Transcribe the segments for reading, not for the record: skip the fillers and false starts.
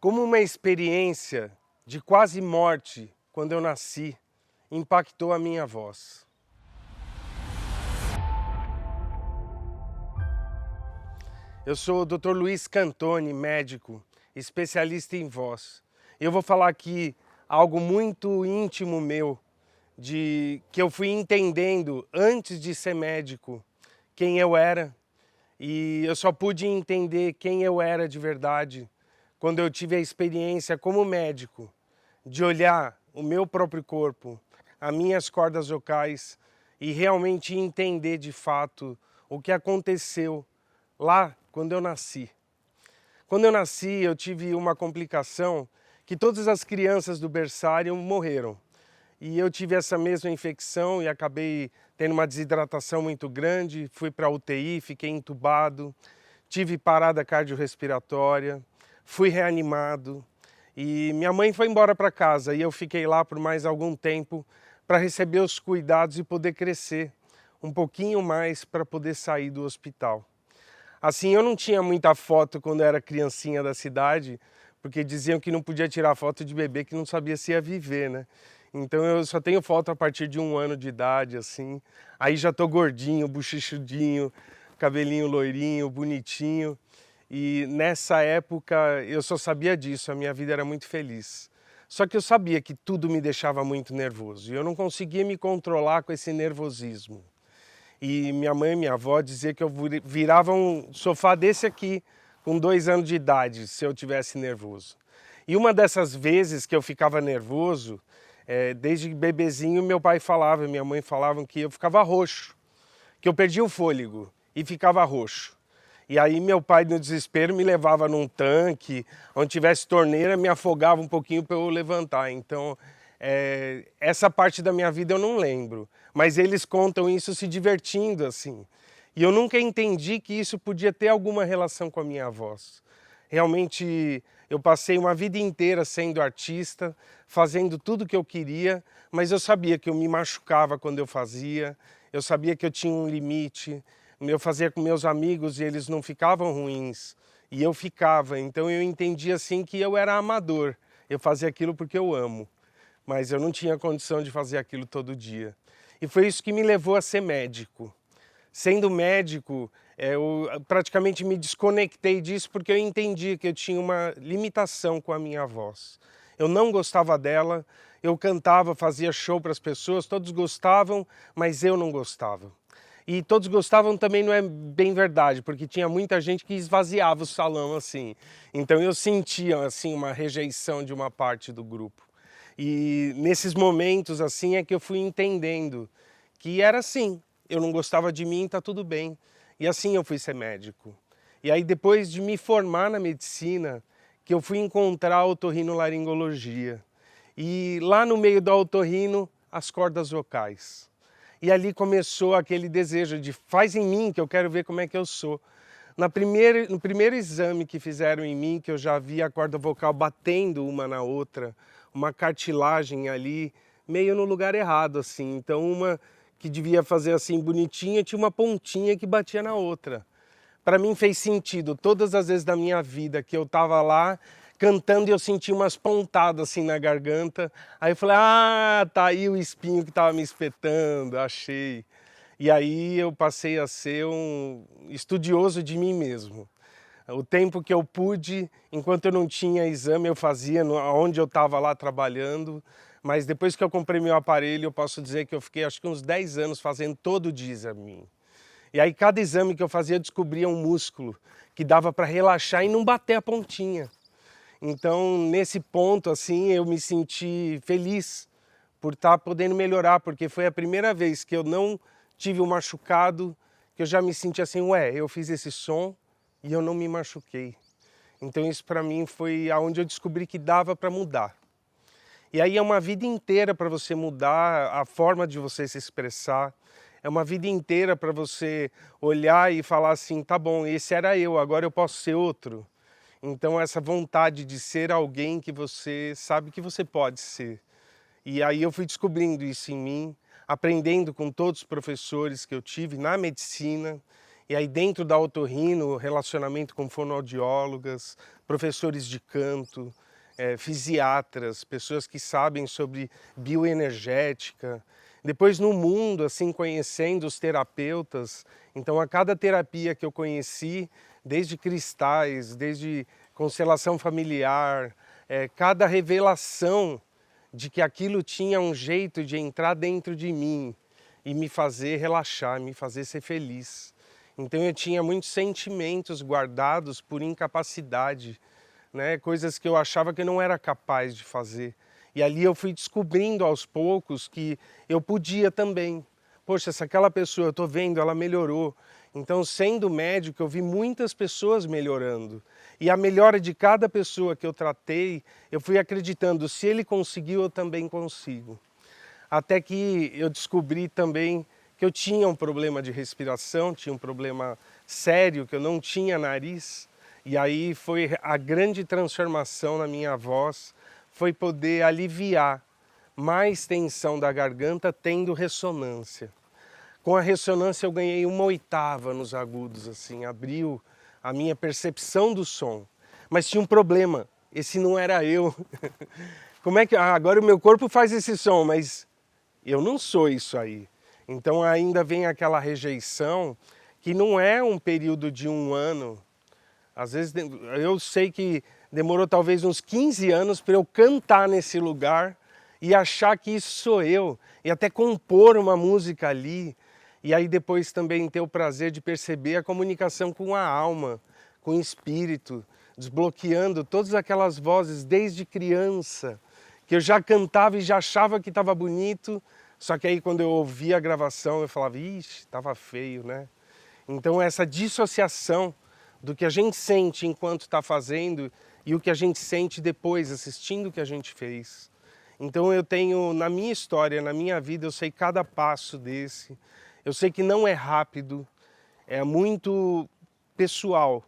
Como uma experiência de quase morte quando eu nasci impactou a minha voz. Eu sou o Dr. Luiz Cantoni, médico, especialista em voz. Eu vou falar aqui algo muito íntimo meu, que eu fui entendendo antes de ser médico quem eu era, e eu só pude entender quem eu era de verdade quando eu tive a experiência como médico de olhar o meu próprio corpo, as minhas cordas vocais e realmente entender de fato o que aconteceu lá quando eu nasci. Quando eu nasci, eu tive uma complicação que todas as crianças do berçário morreram. E eu tive essa mesma infecção e acabei tendo uma desidratação muito grande, fui para a UTI, fiquei entubado, tive parada cardiorrespiratória, fui reanimado e minha mãe foi embora para casa e eu fiquei lá por mais algum tempo para receber os cuidados e poder crescer um pouquinho mais para poder sair do hospital. Assim, eu não tinha muita foto quando eu era criancinha da cidade, porque diziam que não podia tirar foto de bebê que não sabia se ia viver, né? Então eu só tenho foto a partir de 1 ano de idade, assim. Aí já tô gordinho, bochechudinho, cabelinho loirinho, bonitinho. E nessa época eu só sabia disso, a minha vida era muito feliz. Só que eu sabia que tudo me deixava muito nervoso e eu não conseguia me controlar com esse nervosismo. E minha mãe e minha avó diziam que eu virava um sofá desse aqui com 2 anos de idade, se eu tivesse nervoso. E uma dessas vezes que eu ficava nervoso, desde bebezinho, meu pai falava, minha mãe falavam que eu ficava roxo, que eu perdia o fôlego e ficava roxo. E aí meu pai, no desespero, me levava num tanque, onde tivesse torneira, me afogava um pouquinho para eu levantar. Então, essa parte da minha vida eu não lembro, mas eles contam isso se divertindo assim. E eu nunca entendi que isso podia ter alguma relação com a minha voz. Realmente, eu passei uma vida inteira sendo artista, fazendo tudo que eu queria, mas eu sabia que eu me machucava quando eu fazia, eu sabia que eu tinha um limite, eu fazia com meus amigos e eles não ficavam ruins, e eu ficava, então eu entendi assim que eu era amador, eu fazia aquilo porque eu amo, mas eu não tinha condição de fazer aquilo todo dia. E foi isso que me levou a ser médico. Sendo médico, eu praticamente me desconectei disso porque eu entendi que eu tinha uma limitação com a minha voz. Eu não gostava dela, eu cantava, fazia show para as pessoas, todos gostavam, mas eu não gostava. E todos gostavam também não é bem verdade, porque tinha muita gente que esvaziava o salão assim. Então eu sentia assim uma rejeição de uma parte do grupo. E nesses momentos assim é que eu fui entendendo que era assim, eu não gostava de mim, tá tudo bem. E assim eu fui ser médico. E aí depois de me formar na medicina, que eu fui encontrar a otorrinolaringologia. E lá no meio do otorrino, as cordas vocais. E ali começou aquele desejo de faz em mim que eu quero ver como é que eu sou. No primeiro exame que fizeram em mim, que eu já vi a corda vocal batendo uma na outra, uma cartilagem ali, meio no lugar errado, assim. Então uma que devia fazer assim bonitinha, tinha uma pontinha que batia na outra. Para mim fez sentido, todas as vezes da minha vida que eu estava lá cantando e eu senti umas pontadas assim na garganta, aí eu falei, ah, tá aí o espinho que estava me espetando, achei. E aí eu passei a ser um estudioso de mim mesmo. O tempo que eu pude, enquanto eu não tinha exame, eu fazia onde eu estava lá trabalhando, mas depois que eu comprei meu aparelho, eu posso dizer que eu fiquei acho que uns 10 anos fazendo todo dia exame. E aí cada exame que eu fazia eu descobria um músculo que dava para relaxar e não bater a pontinha. Então nesse ponto assim eu me senti feliz por estar podendo melhorar, porque foi a primeira vez que eu não tive um machucado, que eu já me senti assim, ué, eu fiz esse som e eu não me machuquei. Então isso para mim foi aonde eu descobri que dava para mudar. E aí é uma vida inteira para você mudar a forma de você se expressar. É uma vida inteira para você olhar e falar assim, tá bom, esse era eu, agora eu posso ser outro. Então essa vontade de ser alguém que você sabe que você pode ser. E aí eu fui descobrindo isso em mim, aprendendo com todos os professores que eu tive na medicina. E aí dentro da otorrino, relacionamento com fonoaudiólogas, professores de canto, fisiatras, pessoas que sabem sobre bioenergética. Depois no mundo, assim, conhecendo os terapeutas. Então a cada terapia que eu conheci, desde cristais, desde constelação familiar, cada revelação de que aquilo tinha um jeito de entrar dentro de mim e me fazer relaxar, me fazer ser feliz. Então eu tinha muitos sentimentos guardados por incapacidade, né? Coisas que eu achava que eu não era capaz de fazer. E ali eu fui descobrindo aos poucos que eu podia também. Poxa, se aquela pessoa, eu estou vendo, ela melhorou. Então, sendo médico, eu vi muitas pessoas melhorando. E a melhora de cada pessoa que eu tratei, eu fui acreditando, se ele conseguiu, eu também consigo. Até que eu descobri também que eu tinha um problema de respiração, tinha um problema sério, que eu não tinha nariz. E aí foi a grande transformação na minha voz, foi poder aliviar mais tensão da garganta tendo ressonância. Com a ressonância eu ganhei 1/8 nos agudos, assim, abriu a minha percepção do som. Mas tinha um problema, esse não era eu. Como é que... agora o meu corpo faz esse som, mas eu não sou isso aí. Então ainda vem aquela rejeição, que não é um período de 1 ano. Às vezes eu sei que demorou talvez uns 15 anos para eu cantar nesse lugar e achar que isso sou eu, e até compor uma música ali, e aí depois também ter o prazer de perceber a comunicação com a alma, com o espírito, desbloqueando todas aquelas vozes desde criança, que eu já cantava e já achava que estava bonito, só que aí quando eu ouvia a gravação eu falava, ixi, estava feio, né? Então essa dissociação do que a gente sente enquanto está fazendo e o que a gente sente depois assistindo o que a gente fez. Então eu tenho, na minha história, na minha vida, eu sei cada passo desse. Eu sei que não é rápido, é muito pessoal.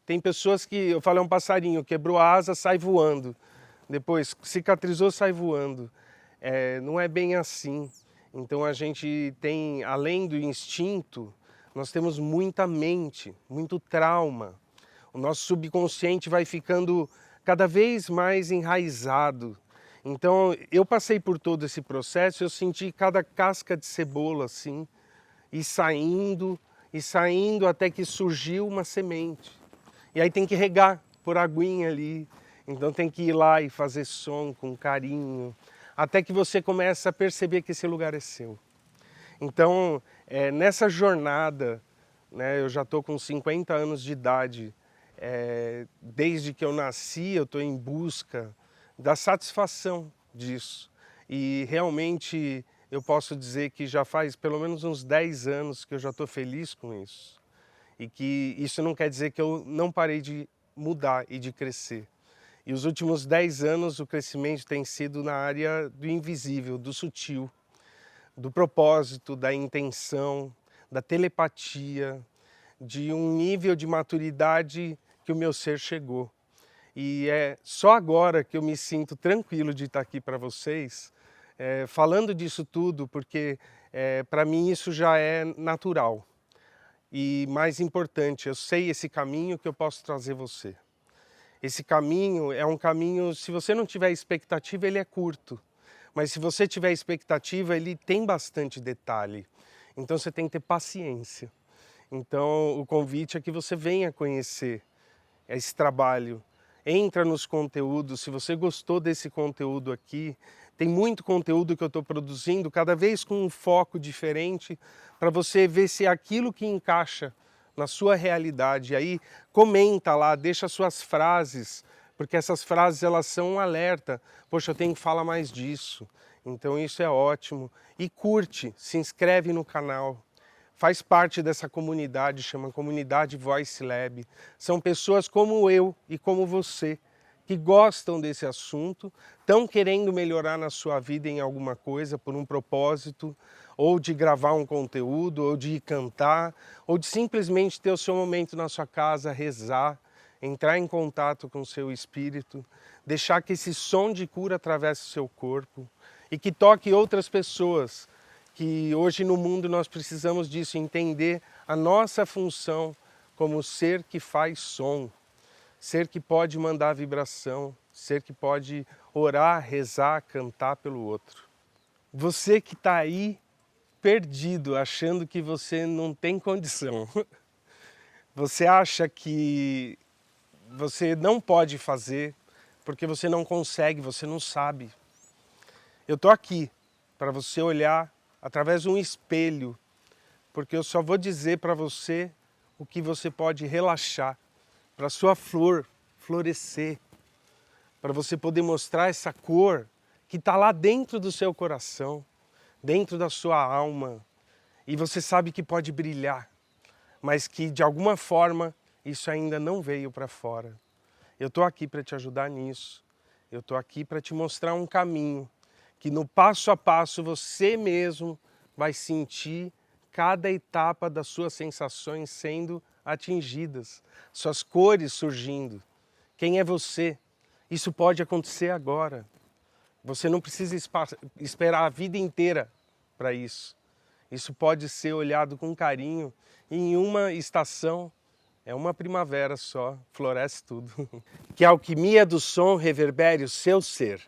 Tem pessoas que, eu falo, é um passarinho, quebrou a asa, sai voando. Depois cicatrizou, sai voando. Não é bem assim. Então a gente tem, além do instinto, nós temos muita mente, muito trauma. O nosso subconsciente vai ficando cada vez mais enraizado. Então eu passei por todo esse processo, eu senti cada casca de cebola assim, e saindo até que surgiu uma semente. E aí tem que regar, pôr aguinha ali. Então tem que ir lá e fazer som com carinho, até que você começa a perceber que esse lugar é seu. Então, nessa jornada, né, eu já estou com 50 anos de idade, desde que eu nasci eu estou em busca da satisfação disso. E realmente eu posso dizer que já faz pelo menos uns 10 anos que eu já estou feliz com isso. E que isso não quer dizer que eu não parei de mudar e de crescer. E os últimos 10 anos o crescimento tem sido na área do invisível, do sutil, do propósito, da intenção, da telepatia, de um nível de maturidade que o meu ser chegou. E é só agora que eu me sinto tranquilo de estar aqui para vocês, falando disso tudo, porque para mim isso já é natural. E mais importante, eu sei esse caminho que eu posso trazer você. Esse caminho é um caminho, se você não tiver expectativa, ele é curto. Mas se você tiver expectativa, ele tem bastante detalhe. Então você tem que ter paciência. Então o convite é que você venha conhecer esse trabalho. Entra nos conteúdos, se você gostou desse conteúdo aqui, tem muito conteúdo que eu estou produzindo, cada vez com um foco diferente, para você ver se é aquilo que encaixa na sua realidade. E aí comenta lá, deixa suas frases, porque essas frases elas são um alerta. Poxa, eu tenho que falar mais disso. Então isso é ótimo. E curte, se inscreve no canal. Faz parte dessa comunidade, chama Comunidade Voice Lab. São pessoas como eu e como você, que gostam desse assunto, estão querendo melhorar na sua vida em alguma coisa por um propósito, ou de gravar um conteúdo, ou de cantar, ou de simplesmente ter o seu momento na sua casa, rezar, entrar em contato com o seu espírito, deixar que esse som de cura atravesse o seu corpo e que toque outras pessoas que hoje no mundo nós precisamos disso, entender a nossa função como ser que faz som, ser que pode mandar vibração, ser que pode orar, rezar, cantar pelo outro. Você que está aí perdido, achando que você não tem condição, você acha que você não pode fazer porque você não consegue, você não sabe. Eu estou aqui para você olhar através de um espelho, porque eu só vou dizer para você o que você pode relaxar, para a sua flor florescer, para você poder mostrar essa cor que está lá dentro do seu coração, dentro da sua alma, e você sabe que pode brilhar, mas que de alguma forma isso ainda não veio para fora. Eu estou aqui para te ajudar nisso, eu estou aqui para te mostrar um caminho, que no passo a passo você mesmo vai sentir cada etapa das suas sensações sendo atingidas, suas cores surgindo. Quem é você? Isso pode acontecer agora. Você não precisa esperar a vida inteira para isso. Isso pode ser olhado com carinho e em uma estação, é uma primavera só, floresce tudo. Que a alquimia do som reverbere o seu ser.